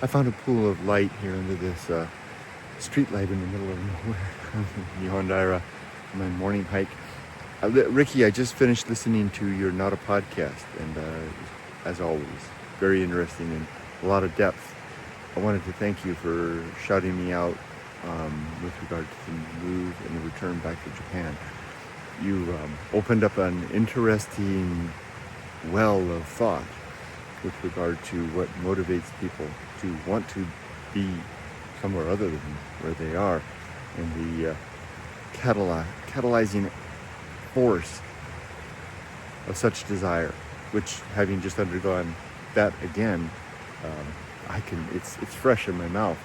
I found a pool of light here under this street light in the middle of nowhere in Yondaira on my morning hike. Ricky, I just finished listening to your Not a Podcast, and as always, very interesting and a lot of depth. I wanted to thank you for shouting me out with regard to the move and the return back to Japan. You opened up an interesting well of thought with regard to what motivates people to want to be somewhere other than where they are, and the catalyzing force of such desire, which, having just undergone that again, it's fresh in my mouth,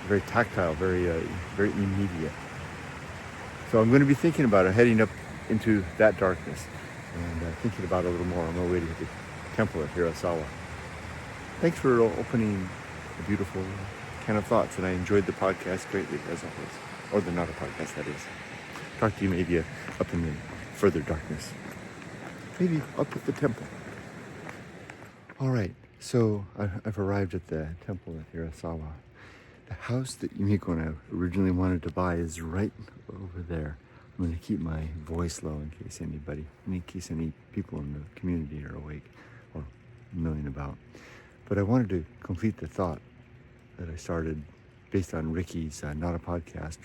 very tactile, very immediate. So I'm going to be thinking about it, heading up into that darkness, and thinking about it a little more on my way to the temple at Hirasawa. Thanks for opening a beautiful can of thoughts, and I enjoyed the podcast greatly, as always. Or the Not a Podcast, that is. Talk to you maybe up in the further darkness. Maybe up at the temple. All right, so I've arrived at the temple at Hirasawa. The house that Yumiko and I originally wanted to buy is right over there. I'm going to keep my voice low in case any people in the community are awake or milling about. But I wanted to complete the thought that I started based on Ricky's Not a Podcast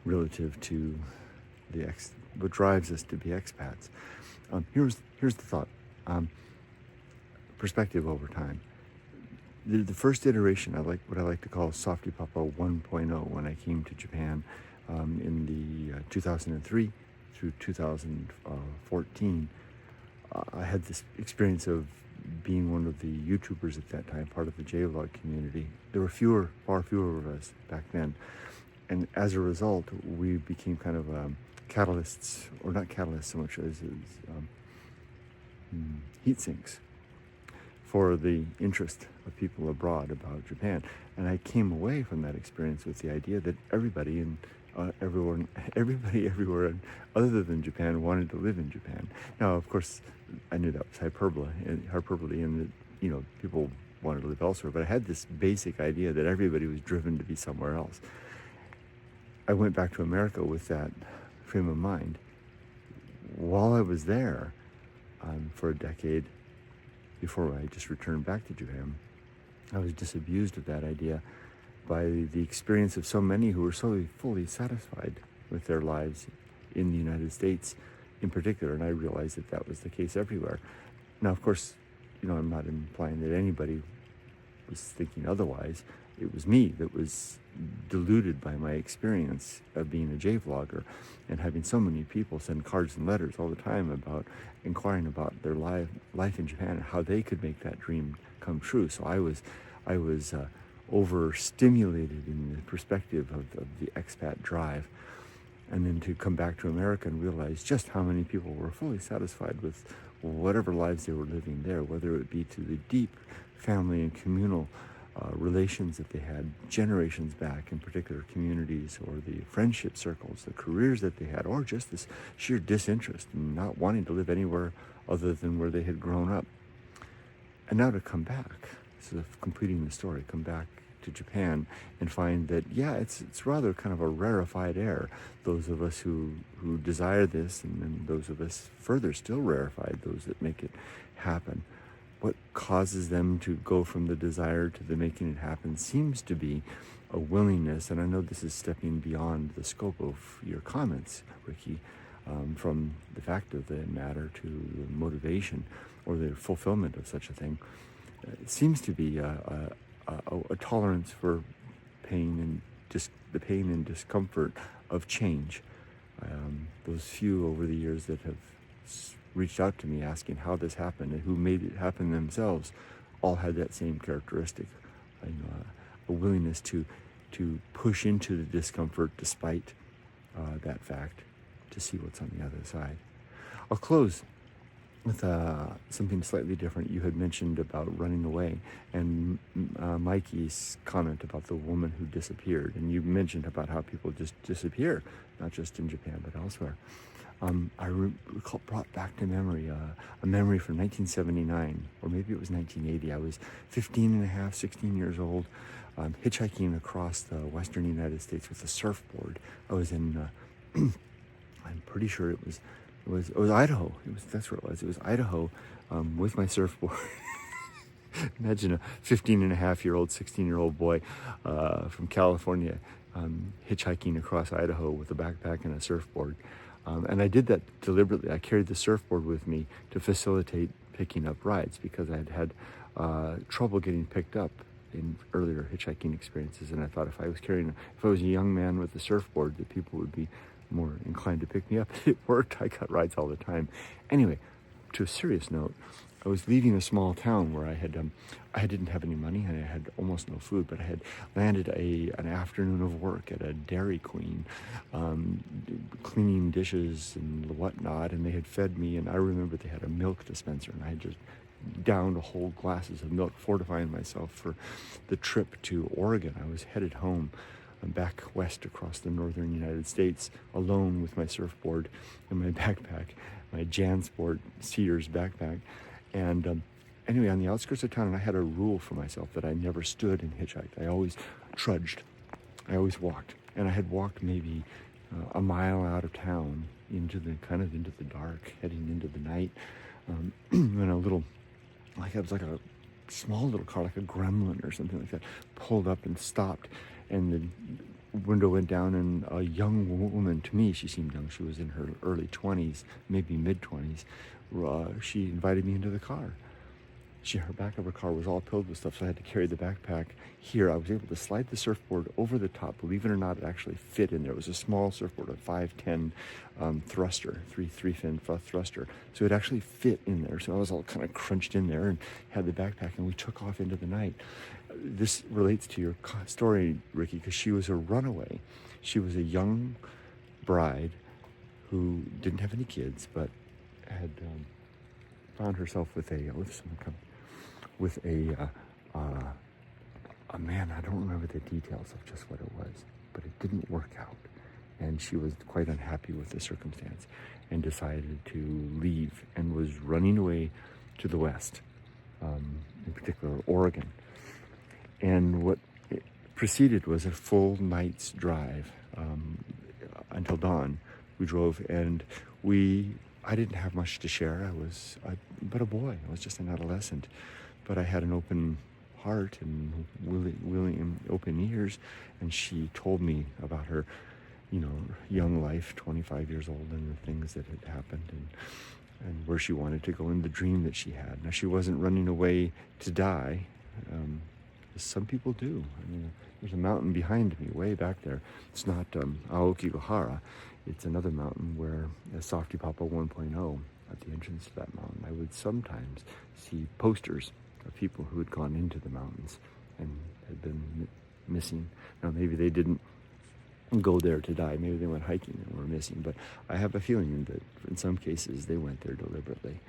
relative to what drives us to be expats. Here's the thought. Perspective over time. The first iteration, what I like to call softypapa 1.0, when I came to Japan in the 2003 through 2014. I had this experience of being one of the YouTubers at that time, part of the J-Vlog community. There were far fewer of us back then. And as a result, we became kind of catalysts, or not catalysts so much as heat sinks for the interest of people abroad about Japan. And I came away from that experience with the idea that everybody everywhere other than Japan wanted to live in Japan. Now, of course, I knew that was hyperbole, and that people wanted to live elsewhere. But I had this basic idea that everybody was driven to be somewhere else. I went back to America with that frame of mind. While I was there for a decade, before I just returned back to Japan, I was disabused of that idea by the experience of so many who were so fully satisfied with their lives in the United States in particular, and I realized that was the case everywhere. Now, of course, I'm not implying that anybody was thinking otherwise. It was me that was deluded by my experience of being a J-vlogger and having so many people send cards and letters all the time about inquiring about their life in Japan and how they could make that dream come true. So I was overstimulated in the perspective of the expat drive, and then to come back to America and realize just how many people were fully satisfied with whatever lives they were living there, whether it be to the deep family and communal relations that they had generations back in particular communities, or the friendship circles, the careers that they had, or just this sheer disinterest in not wanting to live anywhere other than where they had grown up. And now to come back, sort of completing the story, come back to Japan and find that, it's rather kind of a rarefied air. Those of us who desire this, and then those of us further still rarefied, those that make it happen. What causes them to go from the desire to the making it happen seems to be a willingness, and I know this is stepping beyond the scope of your comments, Ricky, from the fact of the matter to the motivation or the fulfillment of such a thing. It seems to be a tolerance for pain and the pain and discomfort of change. Those few over the years that have reached out to me asking how this happened and who made it happen themselves all had that same characteristic, a willingness to push into the discomfort despite that fact, to see what's on the other side. I'll close with something slightly different. You had mentioned about running away, and Mikey's comment about the woman who disappeared, and you mentioned about how people just disappear, not just in Japan but elsewhere. brought back to memory a memory from 1979, or maybe it was 1980. I was 15 and a half, 16 years old, hitchhiking across the western United States with a surfboard. I was in, I'm pretty sure it was Idaho. That's where it was. It was Idaho, with my surfboard. Imagine a 15 and a half year old, 16-year-old boy from California hitchhiking across Idaho with a backpack and a surfboard. And I did that deliberately. I carried the surfboard with me to facilitate picking up rides because I had trouble getting picked up in earlier hitchhiking experiences. And I thought if I was a young man with a surfboard, that people would be more inclined to pick me up. It worked. I got rides all the time. Anyway, to a serious note, I was leaving a small town where I didn't have any money and I had almost no food, but I had landed an afternoon of work at a Dairy Queen, cleaning dishes and whatnot, and they had fed me, and I remember they had a milk dispenser, and I had just downed whole glasses of milk, fortifying myself for the trip to Oregon. I was headed home. Back west across the northern United States, alone with my surfboard and my backpack, my JanSport Sears backpack. And anyway, on the outskirts of town, I had a rule for myself that I never stood and hitchhiked. I always trudged. I always walked. And I had walked maybe a mile out of town into the dark, heading into the night, when it was like a small little car, like a Gremlin or something like that, pulled up and stopped. And the window went down, and a young woman, to me, she seemed young. She was in her early 20s, maybe mid-20s. She invited me into the car. Her back of her car was all filled with stuff, so I had to carry the backpack here. I was able to slide the surfboard over the top. Believe it or not, it actually fit in there. It was a small surfboard, a 510 thruster, three-fin thruster. So it actually fit in there. So I was all kind of crunched in there and had the backpack, and we took off into the night. This relates to your story, Ricky, because she was a runaway. She was a young bride who didn't have any kids, but had found herself with a man. I don't remember the details of just what it was, but it didn't work out, and she was quite unhappy with the circumstance and decided to leave and was running away to the west, in particular Oregon. And what preceded was a full night's drive until dawn. We drove, and I didn't have much to share. I was but a boy. I was just an adolescent, but I had an open heart and willing open ears, and she told me about her, young life, 25 years old, and the things that had happened, and where she wanted to go, and the dream that she had. Now, she wasn't running away to die, as some people do. I mean, there's a mountain behind me, way back there. It's not Aokigahara. It's another mountain where softypapa 1.0, at the entrance to that mountain, I would sometimes see posters of people who had gone into the mountains and had been missing. Now, maybe they didn't go there to die. Maybe they went hiking and were missing. But I have a feeling that in some cases they went there deliberately.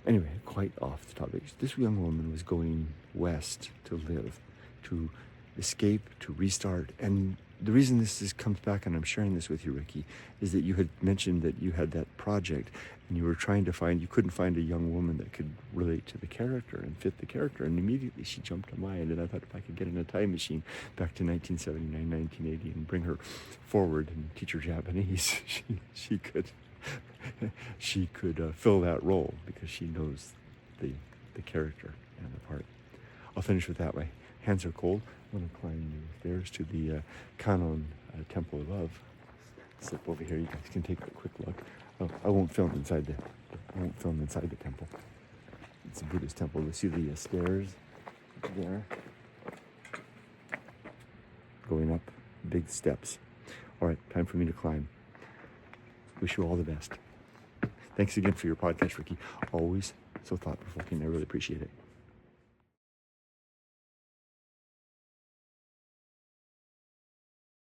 Anyway, quite off the topic. This young woman was going west to live, to escape, to restart. And the reason this comes back, and I'm sharing this with you, Ricky, is that you had mentioned that you had that project and you were trying to you couldn't find a young woman that could relate to the character and fit the character. And immediately she jumped to mind, and I thought if I could get in a time machine back to 1979, 1980 and bring her forward and teach her Japanese, she could fill that role because she knows the character and the part. I'll finish with that way. Hands are cold. I'm going to climb the stairs to the Kanon Temple of Love. Slip over here. You guys can take a quick look. Oh, I won't film inside the temple. It's a Buddhist temple. You'll see the stairs there. Going up, big steps. All right, time for me to climb. Wish you all the best. Thanks again for your podcast, Ricky. Always so thought-provoking. I really appreciate it.